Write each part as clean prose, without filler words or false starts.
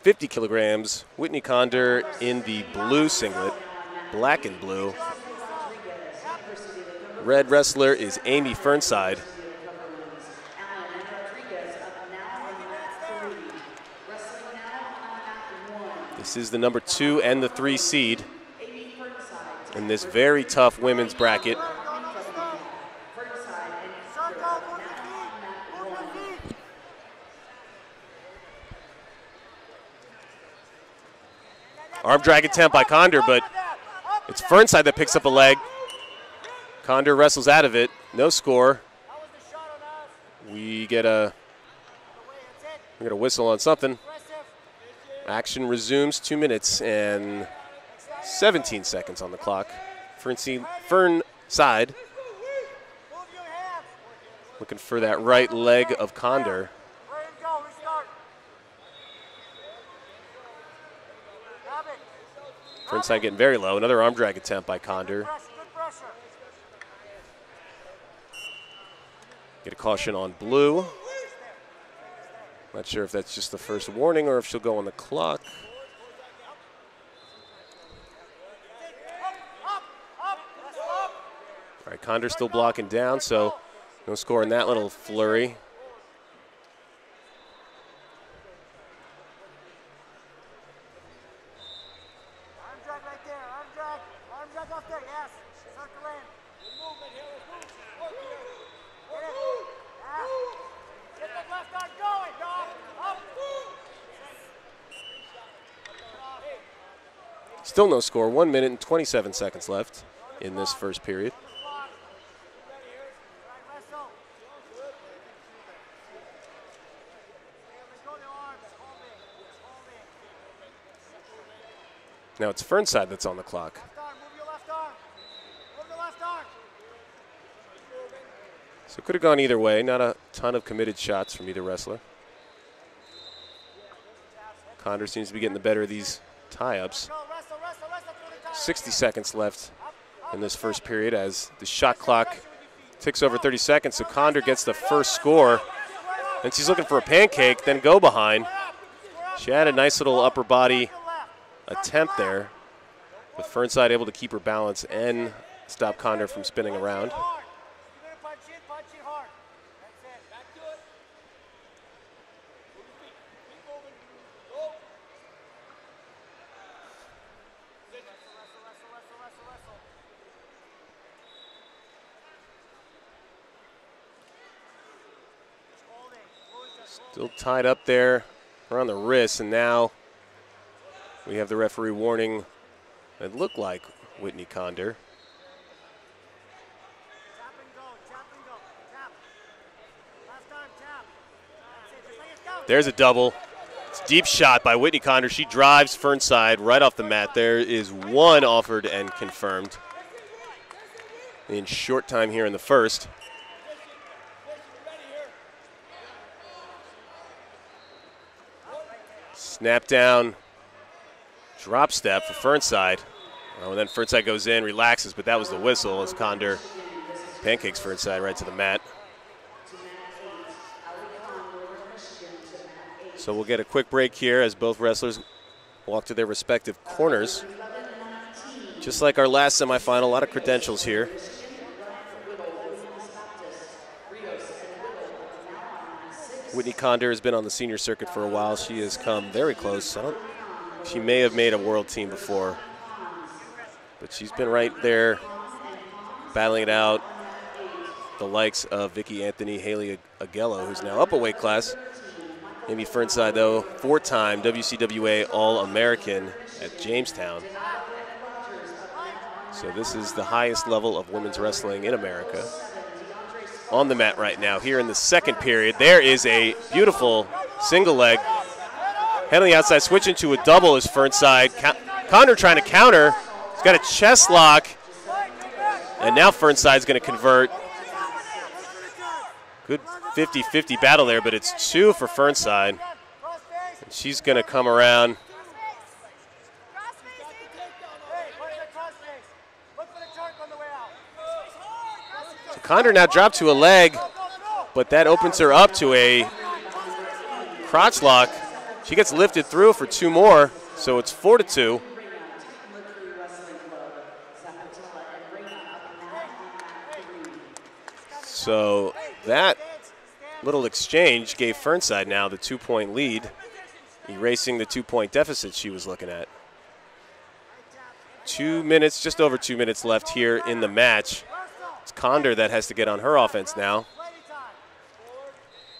50 kilograms. Whitney Conder in the blue singlet, black and blue. Red wrestler is Amy Fearnside. This is the number 2 and the 3 seed in this very tough women's bracket. Arm drag attempt by Conder, but it's Fearnside that picks up a leg. Conder wrestles out of it. No score. We get a whistle on something. Action resumes. 2 minutes and 17 seconds on the clock. Fearnside looking for that right leg of Conder. Fearnside getting very low. Another arm drag attempt by Conder. Get a caution on blue. Not sure if that's just the first warning or if she'll go on the clock. All right, Conder still blocking down, so no score in that little flurry. Still no score. 1 minute and 27 seconds left in this first period. Now it's Fearnside that's on the clock. So it could have gone either way. Not a ton of committed shots from either wrestler. Conder seems to be getting the better of these tie-ups. 60 seconds left in this first period as the shot clock ticks over 30 seconds. So Conder gets the first score. And she's looking for a pancake, then go behind. She had a nice little upper body attempt there, with Fearnside able to keep her balance and stop Conder from spinning around. Still tied up there around the wrist, and now we have the referee warning it looked like Whitney Conder. There's a double. It's a deep shot by Whitney Conder. She drives Fearnside right off the mat. There is one offered and confirmed in short time here in the first. Snap down, drop step for Fearnside. Oh, and then Fearnside goes in, relaxes, but that was the whistle as Conder pancakes Fearnside right to the mat. So we'll get a quick break here as both wrestlers walk to their respective corners. Just like our last semifinal, a lot of credentials here. Whitney Conder has been on the senior circuit for a while. She has come very close. She may have made a world team before, but she's been right there battling it out. The likes of Vicky Anthony, Haley Agello, who's now up a weight class. Amy Fearnside, though, 4-time WCWA All-American at Jamestown. So this is the highest level of women's wrestling in America. On the mat right now here in the second period. There is a beautiful single leg. Head on the outside, switch into a double is Fearnside. Conder trying to counter. He's got a chest lock. And now Fearnside's going to convert. Good 50-50 battle there, but it's 2 for Fearnside. And she's going to come around. Conder now dropped to a leg, but that opens her up to a crotch lock. She gets lifted through for 2 more, so it's 4-2. So that little exchange gave Fearnside now the 2-point lead, erasing the 2-point deficit she was looking at. 2 minutes, just over 2 minutes left here in the match. It's Conder that has to get on her offense now.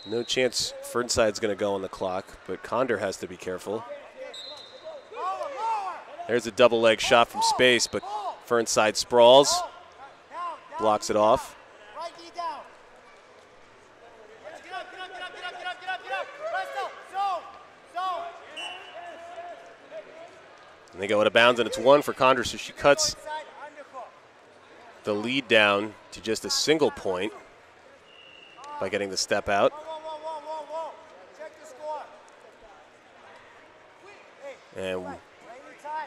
No chance Fearnside's going to go on the clock, but Conder has to be careful. There's a double leg shot from space, but Fearnside sprawls, blocks it off. And they go out of bounds, and it's 1 for Conder, so she cuts the lead down to just a single point by getting the step out. And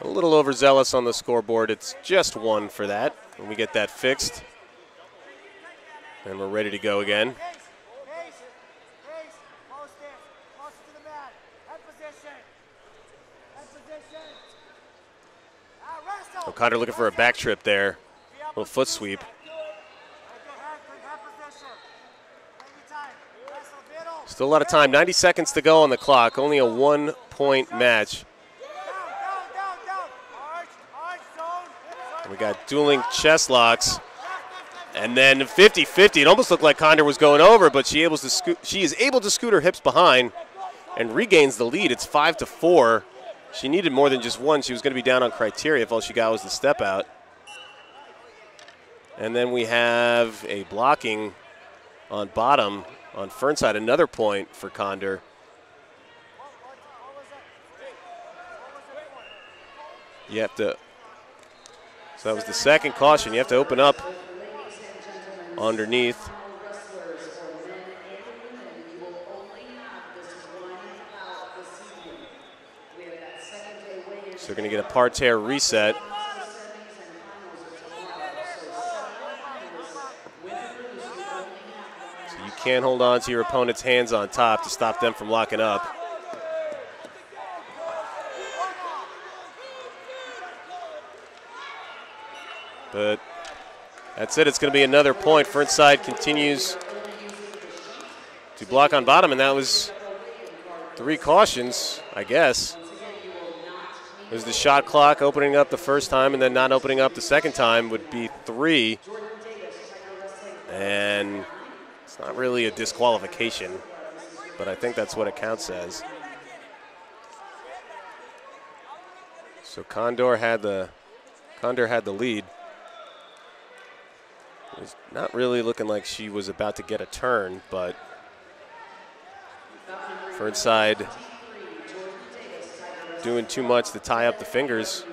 a little overzealous on the scoreboard. It's just 1 for that. And we get that fixed. And we're ready to go again. Oh, Conder looking for a back trip there. A little foot sweep. Still a lot of time. 90 seconds to go on the clock. Only a 1-point match. We got dueling chest locks. And then 50-50. It almost looked like Conder was going over, but she is able to scoot her hips behind and regains the lead. It's 5-4. She needed more than just 1. She was going to be down on criteria if all she got was the step out. And then we have a blocking on bottom on Fearnside. Another point for Conder. You have to, so that was the second caution. You have to open up underneath. So they're going to get a parterre reset. So you can't hold on to your opponent's hands on top to stop them from locking up. But that's it. It's going to be another point. Fearnside continues to block on bottom, and that was 3 cautions, I guess. There's the shot clock opening up the first time and then not opening up the second time would be 3. And it's not really a disqualification, but I think that's what it counts as. So Conder had the lead. It was not really looking like she was about to get a turn, but Fearnside doing too much to tie up the fingers,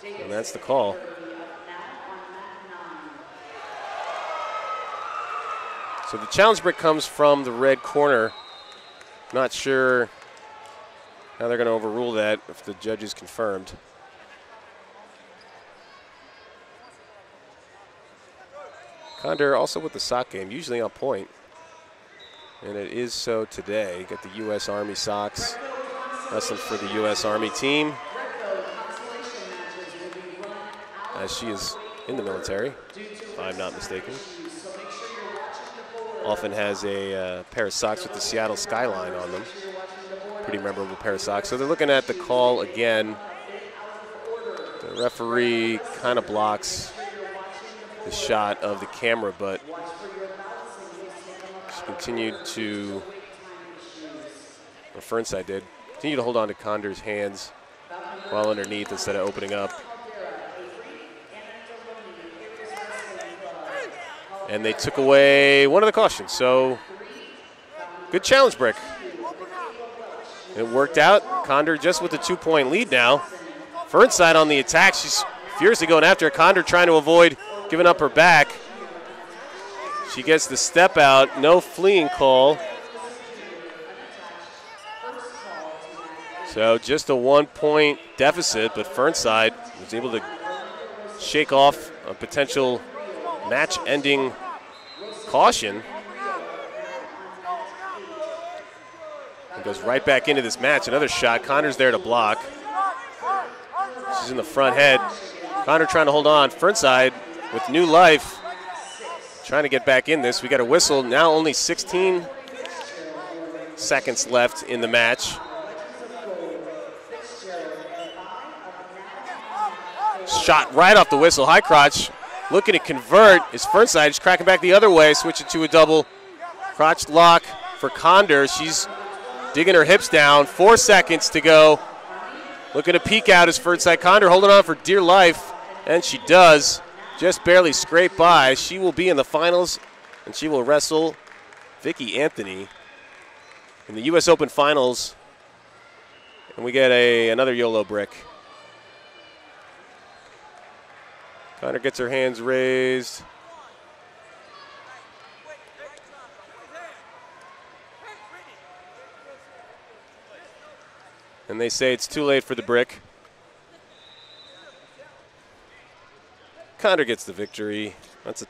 and that's the call. So the challenge break comes from the red corner. Not sure how they're going to overrule that if the judge is confirmed. Conder also with the sock game, usually on point, and it is so today. Got the U.S. Army socks. Wrestling for the U.S. Army team, as she is in the military, if I'm not mistaken. Often has a pair of socks with the Seattle skyline on them. Pretty memorable pair of socks. So they're looking at the call again. The referee kind of blocks the shot of the camera, but she continued to, or Fearnside did, continue to hold on to Conder's hands while underneath instead of opening up. And they took away one of the cautions, so good challenge break. It worked out. Conder just with a 2-point lead now. Fearnside on the attack. She's furiously going after it. Conder trying to avoid giving up her back. She gets the step out, no fleeing call. So just a 1-point deficit, but Fearnside was able to shake off a potential match-ending caution. And goes right back into this match. Another shot. Connor's there to block. She's in the front head. Conder trying to hold on. Fearnside with new life. Trying to get back in this. We got a whistle. Now only 16 seconds left in the match. Shot right off the whistle. High crotch looking to convert. Is Fearnside just cracking back the other way. Switch it to a double crotch lock for Conder. She's digging her hips down. 4 seconds to go. Looking to peek out is Fearnside. Conder holding on for dear life. And she does. Just barely scrape by. She will be in the finals, and she will wrestle Vicky Anthony in the U.S. Open Finals. And we get another YOLO brick. Conder gets her hands raised. And they say it's too late for the brick. Conder gets the victory. That's a